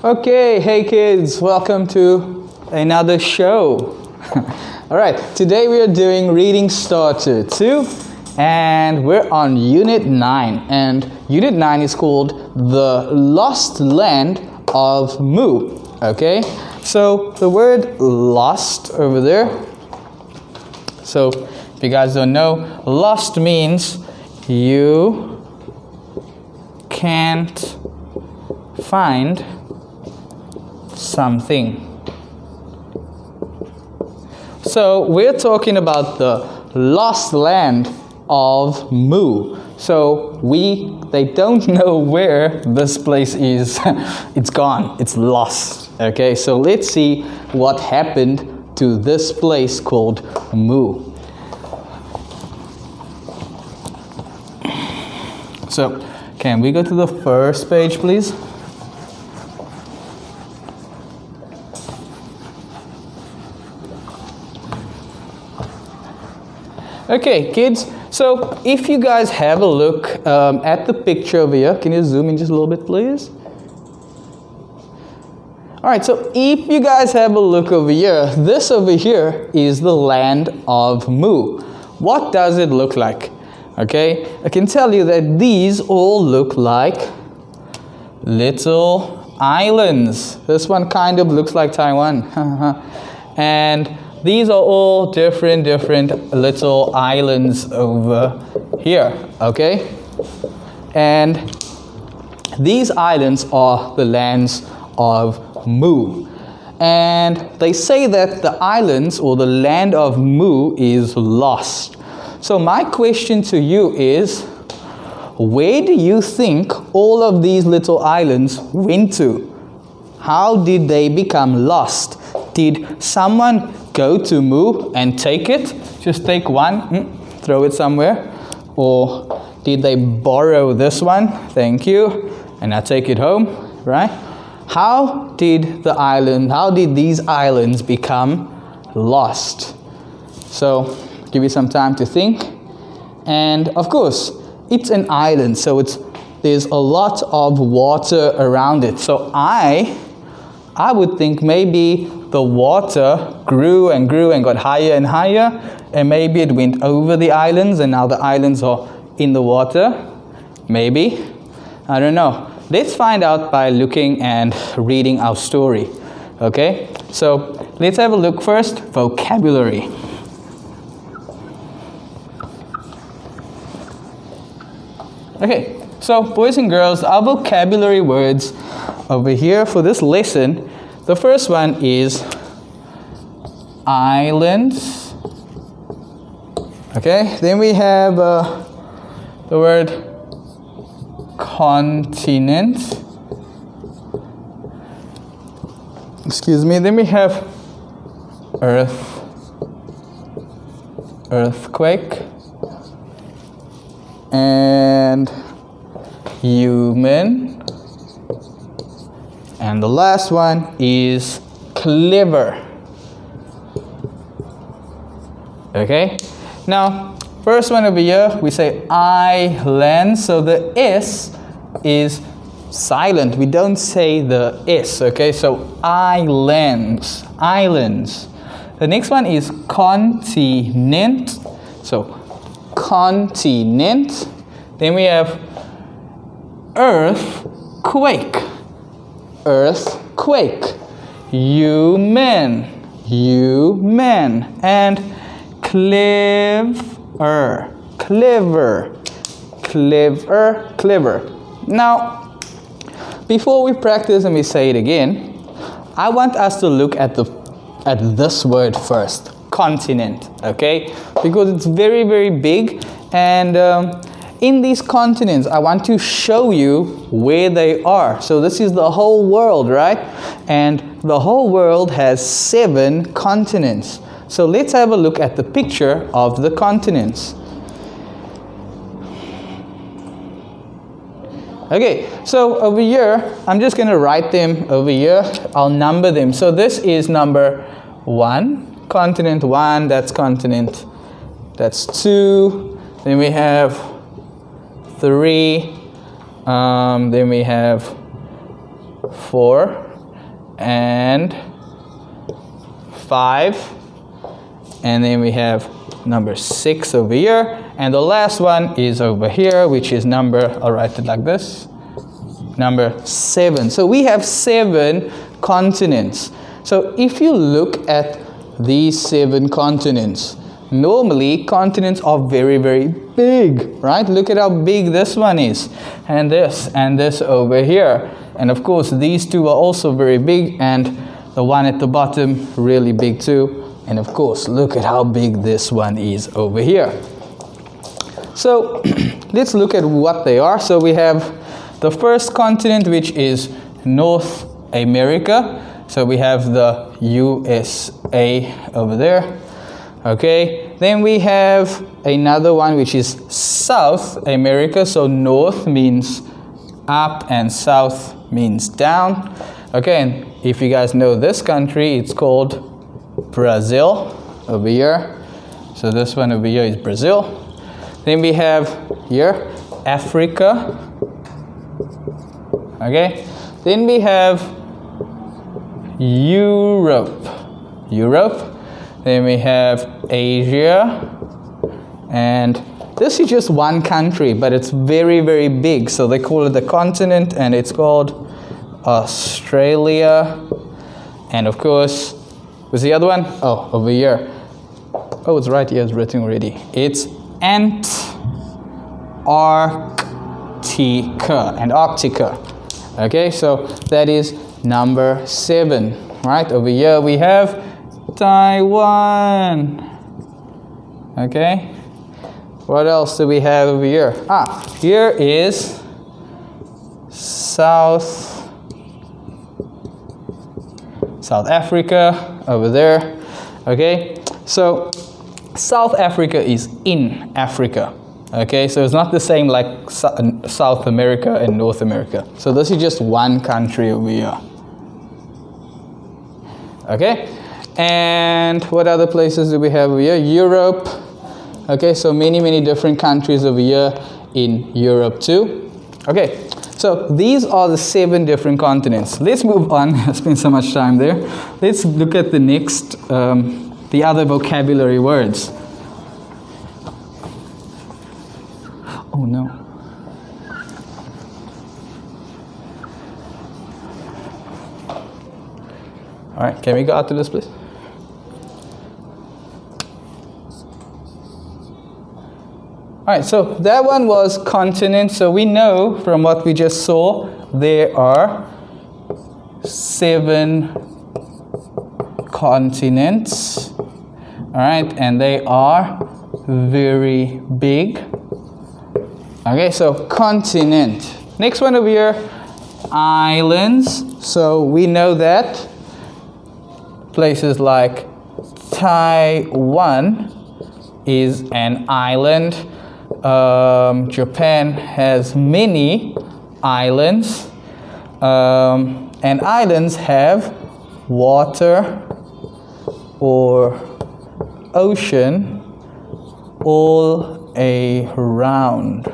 Okay, hey kids, welcome to another show. Alright, today we are doing Reading Starter 2 and we're on Unit 9. And Unit 9 is called The Lost Land of Mu. Okay, so the word lost over there. So if you guys don't know, lost means you can't find something. So we're talking about the lost land of Mu. So they don't know where this place is. It's gone. It's lost. Okay, so let's see what happened to this place called Mu. So can we go to the first page, please? Okay, kids, so if you guys have a look at the picture over here, can you zoom in just a little bit, please? Alright, so if you guys have a look over here, this over here is the land of Mu. What does it look like? Okay, I can tell you that these all look like little islands. This one kind of looks like Taiwan. And these are all different little islands over here, okay? And these islands are the lands of Mu. And they say that the islands or the land of Mu is lost. So my question to you is, where do you think all of these little islands went to? How did they become lost? Did someone go to Mu and take it? Just take one, throw it somewhere? Or did they borrow this one? Thank you. And I take it home, right? How did these islands become lost? So, give you some time to think. And of course, it's an island, so there's a lot of water around it. So I would think maybe the water grew and got higher and higher, and maybe it went over the islands and now the islands are in the water. Maybe. I don't know. Let's find out by looking and reading our story. Okay? So let's have a look first. Vocabulary. Okay, so boys and girls, our vocabulary words over here for this lesson, the first one is islands. Okay, then we have the word continent. Excuse me, then we have earthquake, and human, and the last one is clever. Okay, now first one over here we say island, so the S is silent, we don't say the S. Okay, so islands. The next one is continent, so continent. Then we have earthquake, human, and clever. Now, before we practice and we say it again, I want us to look at this word first, continent, okay? Because it's very big, and in these continents, I want to show you where they are. So this is the whole world, right? And the whole world has 7 continents. So let's have a look at the picture of the continents. Okay, so over here, I'm just going to write them over here. I'll number them. So this is number 1, continent 1, that's continent, that's 2. Then we have 3, then we have 4, and 5. And then we have number 6 over here. And the last one is over here, which is number, I'll write it like this, number 7. So we have 7 continents. So if you look at these 7 continents, normally continents are very, very big, right? Look at how big this one is, and this over here. And of course, these two are also very big, and the one at the bottom, really big too. And of course, look at how big this one is over here. So let's look at what they are. So we have the first continent, which is North America. So we have the USA over there. Okay, then we have another one which is South America. So north means up and south means down. Okay, and if you guys know this country, it's called Brazil over here. So this one over here is Brazil. Then we have here Africa. Okay, then we have Europe. Then we have Asia, and this is just one country, but it's very, very big. So they call it the continent, and it's called Australia. And of course, what's the other one? Oh, over here. Oh, it's right here, it's written already. It's Antarctica. Okay, so that is number 7. Right, over here we have Taiwan. Okay, what else do we have over here? Here is South Africa over there. Okay, so South Africa is in Africa. Okay, so it's not the same like South America and North America. So this is just one country over here. Okay, and what other places do we have over here? Europe. Okay, so many different countries over here in Europe too. Okay, so these are the 7 different continents. Let's move on. I spent so much time there. Let's look at the next, the other vocabulary words. Oh no. All right, can we go out to this, please? All right, so that one was continent. So we know from what we just saw, there are 7 continents. All right, and they are very big. Okay, so continent. Next one over here, islands. So we know that places like Taiwan is an island. Japan has many islands. And islands have water or ocean all around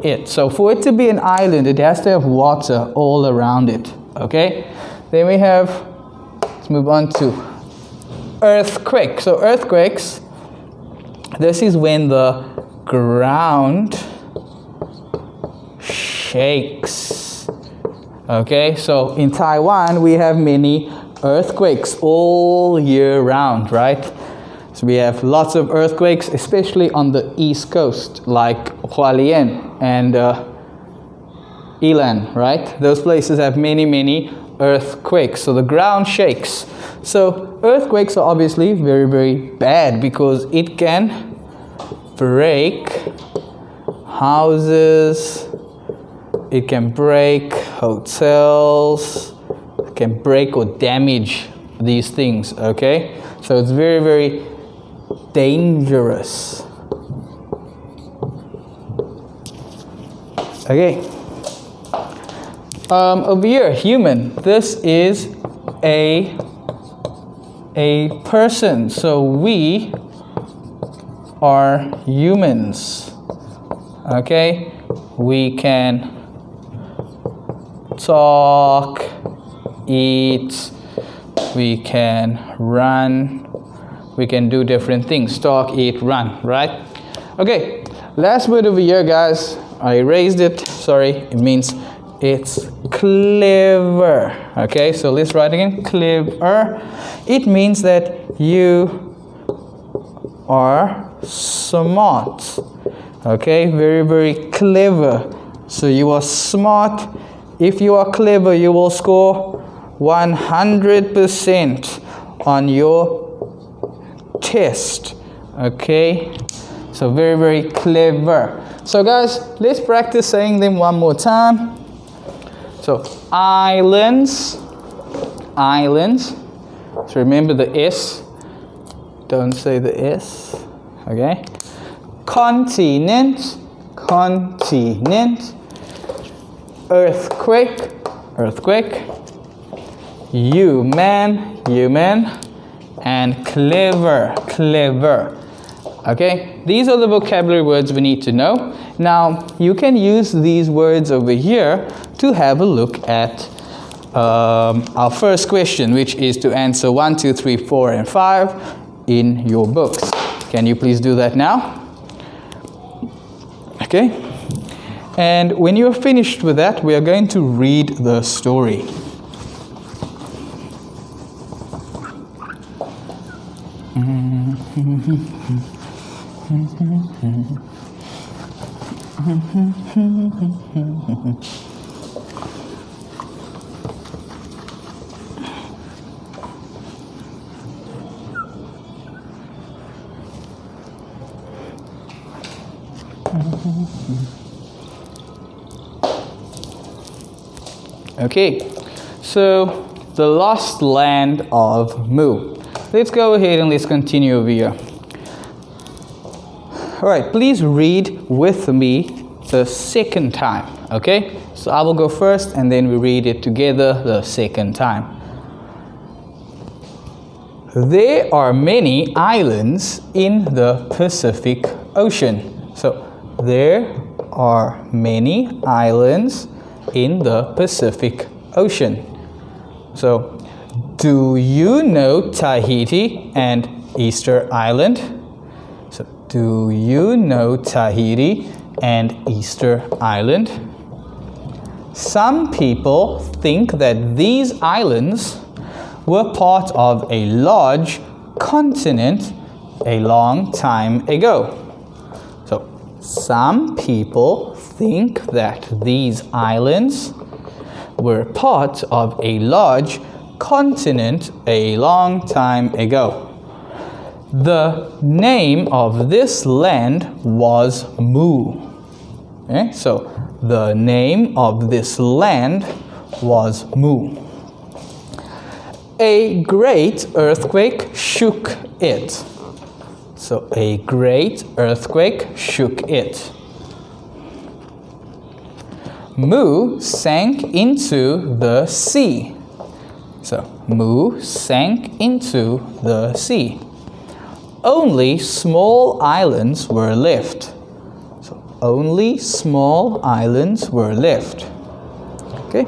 it. So for it to be an island, it has to have water all around it. Okay? Then we have, let's move on to earthquake. So earthquakes, this is when the ground shakes. Okay? So in Taiwan, we have many earthquakes all year round, right? So we have lots of earthquakes, especially on the east coast, like Hualien and Ilan, right? Those places have many earthquakes. So the ground shakes. So earthquakes are obviously very bad because it can break houses, it can break hotels, it can break or damage these things, okay? So it's very dangerous. Okay. Over here, human. This is a person. So we are humans. Okay? We can talk, eat, we can run, we can do different things. Talk, eat, run, right? Okay, last word over here, guys. I erased it. Sorry, it means it's clever. Okay, so let's write again. Clever. It means that you are smart. Okay, very, very clever. So you are smart. If you are clever, you will score 100% on your test. Okay, so very, very clever. So guys, let's practice saying them one more time. So islands, islands. So remember the S, don't say the S. Okay, continent, continent. Earthquake, earthquake. Human, human. And clever, clever. Okay, these are the vocabulary words we need to know. Now, you can use these words over here to have a look at our first question, which is to answer 1, 2, 3, 4, and 5 in your books. Can you please do that now? Okay, and when you're finished with that, we are going to read the story. Okay, so the lost land of Mu. Let's go ahead and let's continue over here. Alright, please read with me the second time, okay? So I will go first and then we read it together the second time. There are many islands in the Pacific Ocean. So there are many islands in the Pacific Ocean. So, do you know Tahiti and Easter Island? So, do you know Tahiti and Easter Island? Some people think that these islands were part of a large continent a long time ago. So, some people think that these islands were part of a large continent a long time ago. The name of this land was Mu. Okay? So the name of this land was Mu. A great earthquake shook it. So a great earthquake shook it. Mu sank into the sea. So, Mu sank into the sea. Only small islands were left. So, only small islands were left. Okay.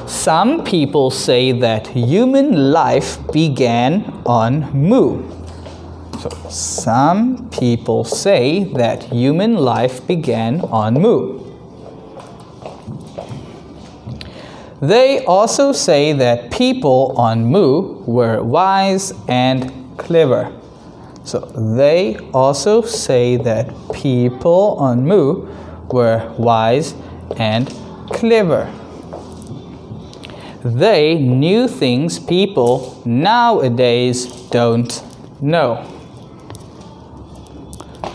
Some people say that human life began on Mu. So, some people say that human life began on Mu. They also say that people on Mu were wise and clever. So they also say that people on Mu were wise and clever. They knew things people nowadays don't know.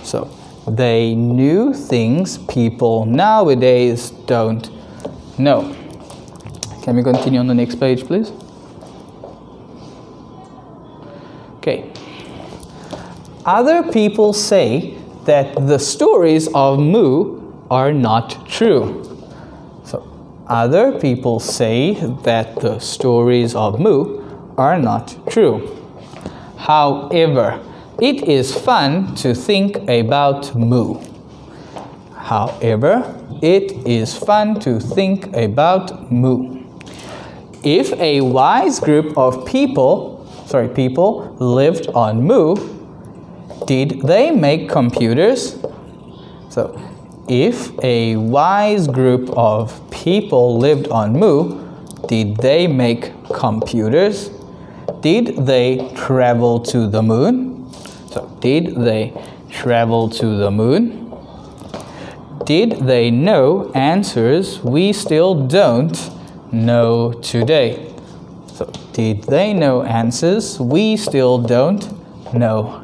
So they knew things people nowadays don't know. Can we continue on the next page, please? Okay. Other people say that the stories of Mu are not true. So, other people say that the stories of Mu are not true. However, it is fun to think about Mu. However, it is fun to think about Mu. if a wise group of people lived on Mu, did they make computers? So, if a wise group of people lived on Mu, did they make computers? Did they travel to the moon? So, did they travel to the moon? Did they know answers we still don't know today? So, did they know answers we still don't know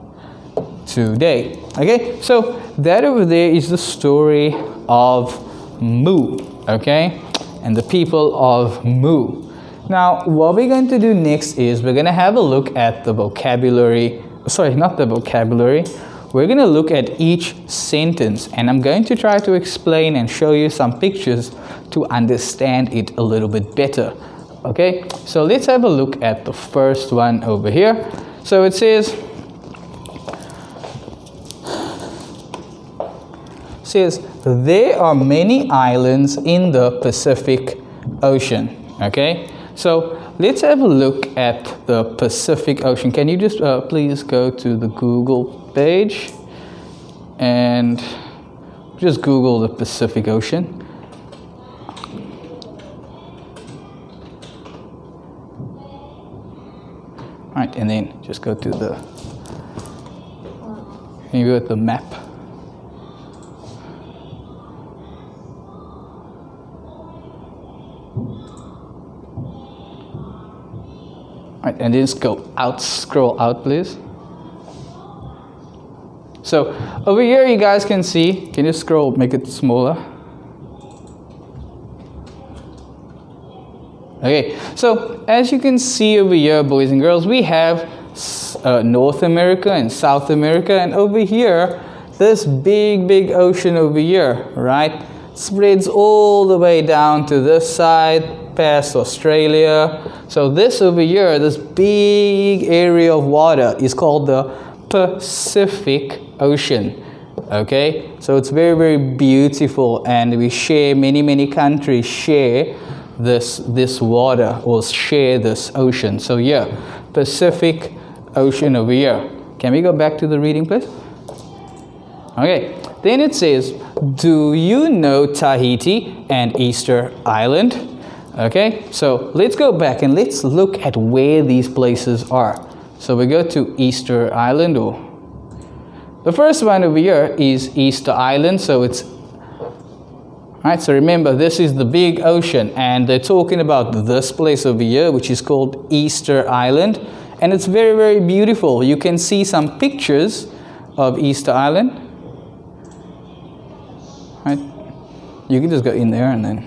today? Okay, so that over there is the story of Mu, okay, and the people of Mu. Now, what we're going to do next is we're going to have a look at the vocabulary, not the vocabulary, we're going to look at each sentence, and I'm going to try to explain and show you some pictures to understand it a little bit better. Okay, so let's have a look at the first one over here. So it says, there are many islands in the Pacific Ocean. Okay, so let's have a look at the Pacific Ocean. Can you just please go to the Google page and just Google the Pacific Ocean. Right, and then just go to the, can you go to the map? Right, and then just go out, scroll out, please. So over here you guys can see, can you scroll, make it smaller? Okay, so as you can see over here, boys and girls, we have North America and South America, and over here, this big ocean over here, right, spreads all the way down to this side, past Australia. So this over here, this big area of water is called the Pacific Ocean. Okay, so it's very beautiful, and we share, many countries share this water, or share this ocean. So yeah, Pacific Ocean over here. Can we go back to the reading, please? Okay, then it says, do you know Tahiti and Easter Island? Okay, so let's go back and let's look at where these places are. So we go to Easter Island, or the first one over here is Easter Island. So it's right, so remember, this is the big ocean, and they're talking about this place over here, which is called Easter Island, and it's very beautiful. You can see some pictures of Easter Island. Right, you can just go in there and then.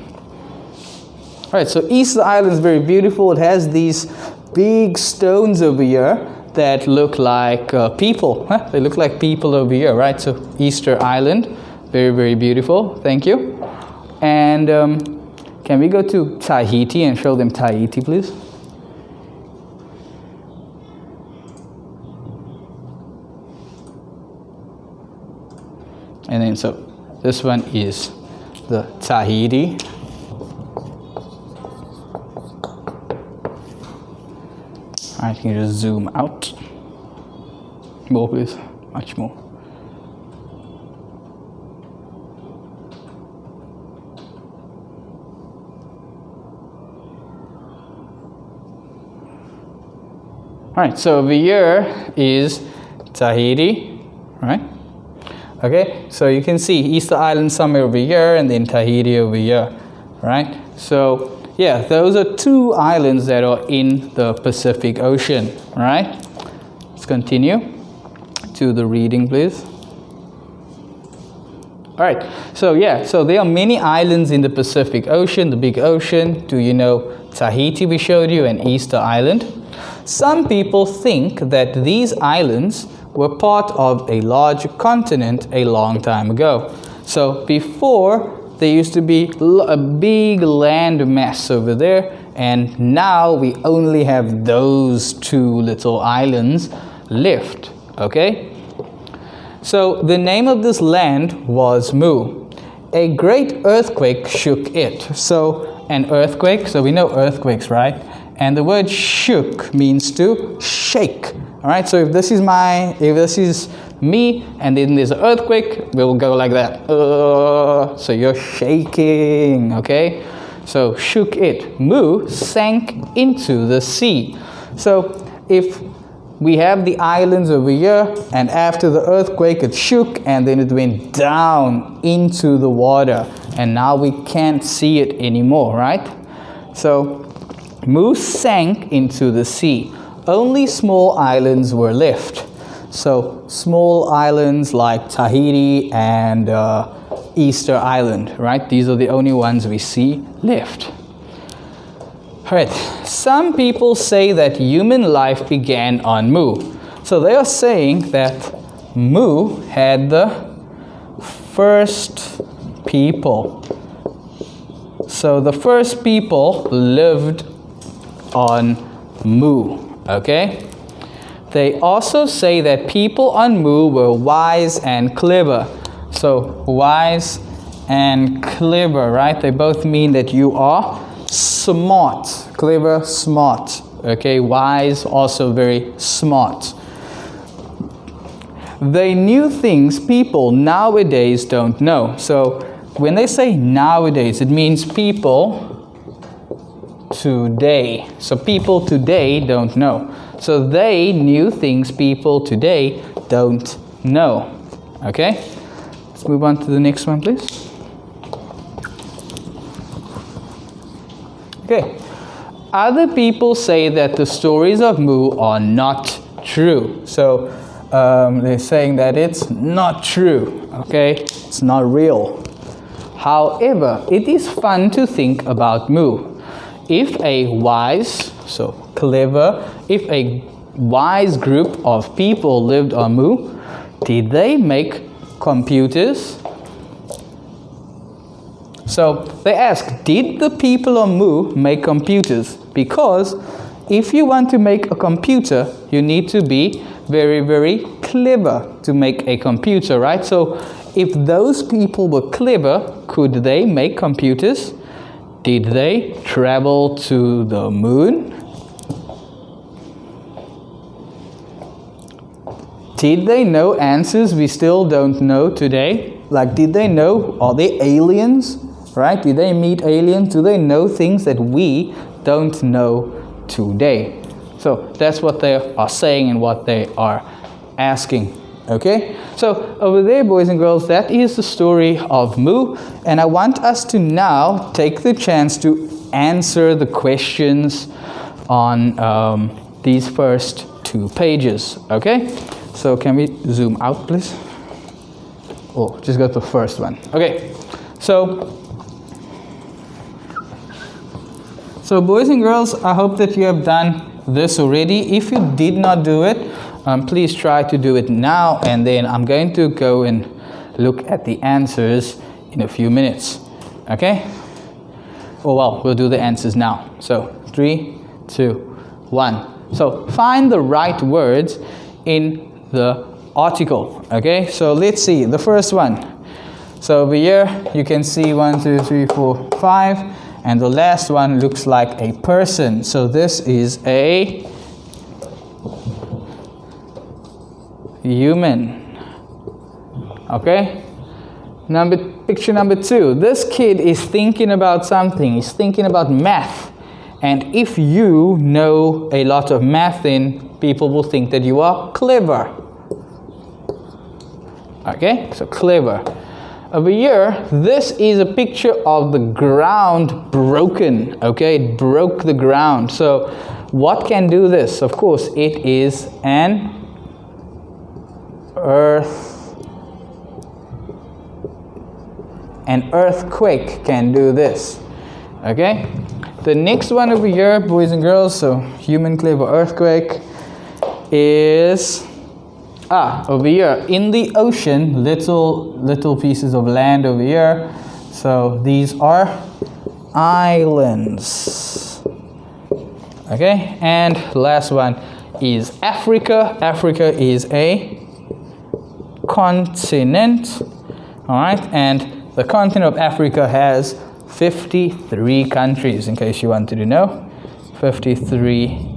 Right, so Easter Island is very beautiful. It has these big stones over here that look like people. They look like people over here, right? So Easter Island, very beautiful. Thank you. And can we go to Tahiti and show them Tahiti, please? And then so this one is the Tahiti. I can just zoom out. More, please. Much more. Alright, so over here is Tahiti, right? Okay, so you can see Easter Island somewhere over here, and then Tahiti over here, right? So yeah, those are two islands that are in the Pacific Ocean, right? Let's continue to the reading, please. Alright, so yeah, so there are many islands in the Pacific Ocean, the big ocean. Do you know Tahiti we showed you, and Easter Island? Some people think that these islands were part of a large continent a long time ago. So before, there used to be a big land mass over there, and now we only have those two little islands left, okay? So the name of this land was Mu. A great earthquake shook it. So an earthquake. So we know earthquakes, right? And the word shook means to shake. All right, so if this is me, and then there's an earthquake, we'll go like that. So you're shaking, okay? So shook it. Mu sank into the sea. So if we have the islands over here, and after the earthquake it shook, and then it went down into the water, and now we can't see it anymore, right? So Mu sank into the sea. Only small islands were left. So small islands like Tahiti and Easter Island, right? These are the only ones we see left. All right. Some people say that human life began on Mu. So they are saying that Mu had the first people. So the first people lived on Mu, okay? They also say that people on Mu were wise and clever. So wise and clever, right? They both mean that you are smart. Clever, smart. Okay, wise, also very smart. They knew things people nowadays don't know. So when they say nowadays, it means people today. So people today don't know. So they knew things people today don't know. Okay? Let's move on to the next one, please. Okay. Other people say that the stories of Mu are not true. So they're saying that it's not true. Okay? It's not real. However, it is fun to think about Mu. If a wise, so clever, if a wise group of people lived on Mu, did they make computers? So they ask, did the people on Mu make computers? Because if you want to make a computer, you need to be very, very clever to make a computer, right? So if those people were clever, could they make computers? Did they travel to the moon? Did they know answers we still don't know today? Like, did they know, are they aliens? Right? Did they meet aliens? Do they know things that we don't know today? So that's what they are saying and what they are asking. Okay? So over there, boys and girls, that is the story of Mu. And I want us to now take the chance to answer the questions on these first 2 pages. Okay? So can we zoom out, please? Oh, just go to the first one. Okay. So boys and girls, I hope that you have done this already. If you did not do it, please try to do it now, and then I'm going to go and look at the answers in a few minutes. Okay? Oh well, we'll do the answers now. So 3, 2, 1. So find the right words in the article. Okay? So let's see the first one. So over here you can see 1, 2, 3, 4, 5. And the last one looks like a person. So this is a human. Okay? Picture number 2. This kid is thinking about something. He's thinking about math. And if you know a lot of math, then people will think that you are clever. Okay? So clever. Over here, this is a picture of the ground broken. Okay, it broke the ground. So what can do this? Of course, it is an earthquake can do this. Okay, the next one over here, boys and girls, so human clever earthquake is over here in the ocean, little pieces of land over here. So these are islands. Okay, and last one is Africa. Africa is a continent. All right, and the continent of Africa has 53 countries, in case you wanted to know. 53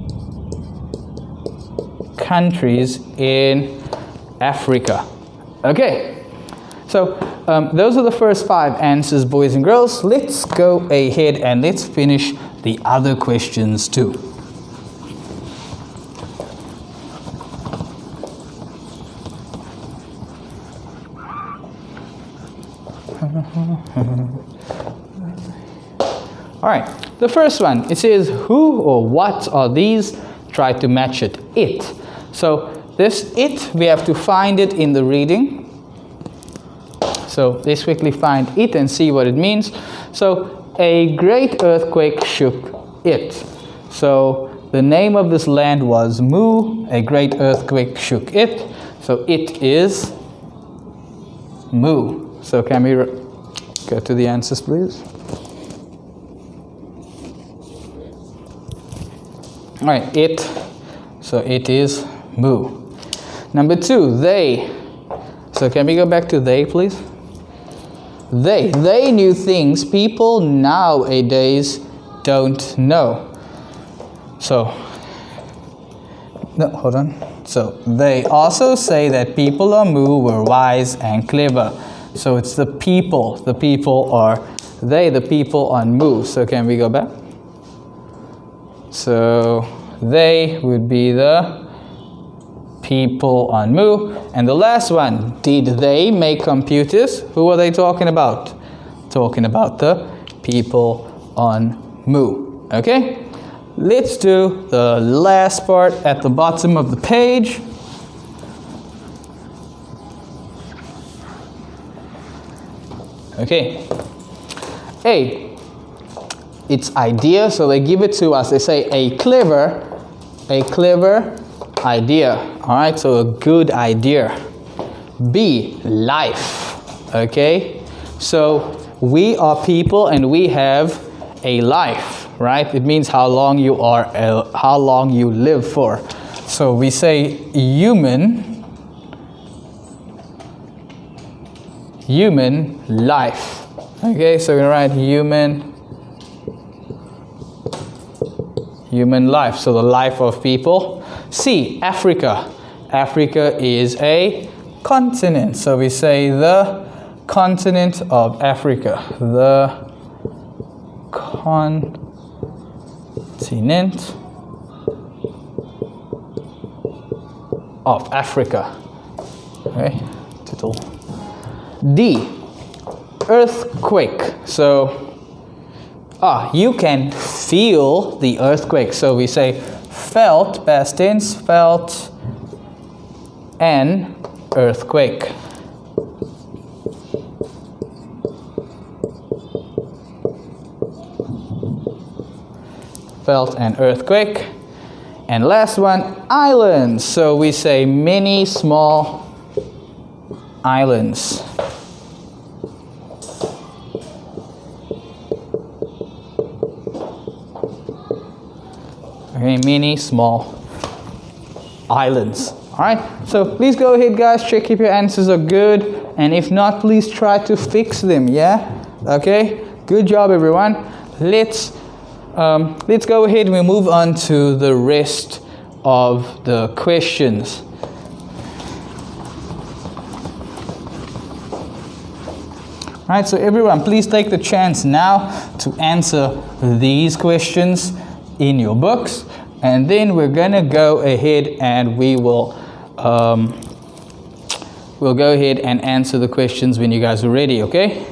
countries in Africa. Okay, so those are the first 5 answers, boys and girls. Let's go ahead and let's finish the other questions too. All right, the first one, it says, who or what are these? Try to match it. It. So this it, we have to find it in the reading. So let's quickly find it and see what it means. So a great earthquake shook it. So the name of this land was Mu. A great earthquake shook it. So it is Mu. So can we go to the answers, please? All right, it. So it is Mu. Number 2, they. So can we go back to they, please? They knew things people nowadays don't know. So, no, hold on. So they also say that people on Mu were wise and clever. So it's the people. The people are they, the people on Mu. So can we go back? So they would be the people on Mu. And the last one, did they make computers? Who are they talking about? Talking about the people on Mu. Okay? Let's do the last part at the bottom of the page. Okay. A. It's idea, so they give it to us. They say a clever idea. All right, so a good idea. B, life. Okay, so we are people and we have a life, right? It means how long you live for. So we say human life. Okay, so we write human life, so the life of people. C, Africa. Africa is a continent, so we say the continent of Africa. The continent of Africa. Okay, title. D, earthquake. So you can feel the earthquake. So we say felt, past tense, felt an earthquake. Felt an earthquake. And last one, islands. So we say many small islands. Okay, many small islands. All right, so please go ahead, guys, check if your answers are good, and if not, please try to fix them. Yeah, okay, good job, everyone. Let's go ahead and we move on to the rest of the questions. All right, so everyone, please take the chance now to answer these questions in your books, and then we're gonna go ahead and we'll go ahead and answer the questions when you guys are ready, okay?